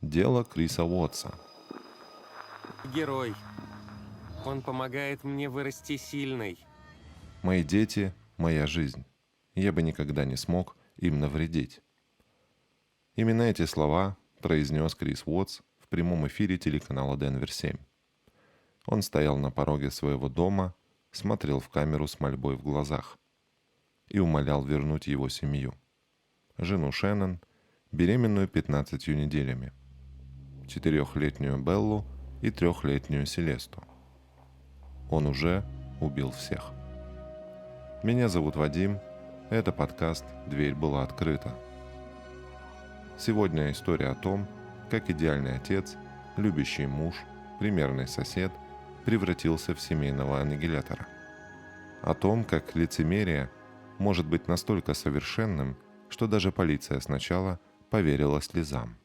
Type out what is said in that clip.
Дело Криса Уотса. Герой. Он помогает мне вырасти сильной. Мои дети – моя жизнь. Я бы никогда не смог им навредить. Именно эти слова произнес Крис Уотс в прямом эфире телеканала Денвер-7. Он стоял на пороге своего дома, смотрел в камеру с мольбой в глазах и умолял вернуть его семью. Жену Шеннон, беременную 15 неделями, 4-летнюю Беллу и 3-летнюю Селесту. Он уже убил всех. Меня зовут Вадим, это подкаст «Дверь была открыта». Сегодня история о том, как идеальный отец, любящий муж, примерный сосед превратился в семейного аннигилятора. О том, как лицемерие может быть настолько совершенным, что даже полиция сначала поверила слезам.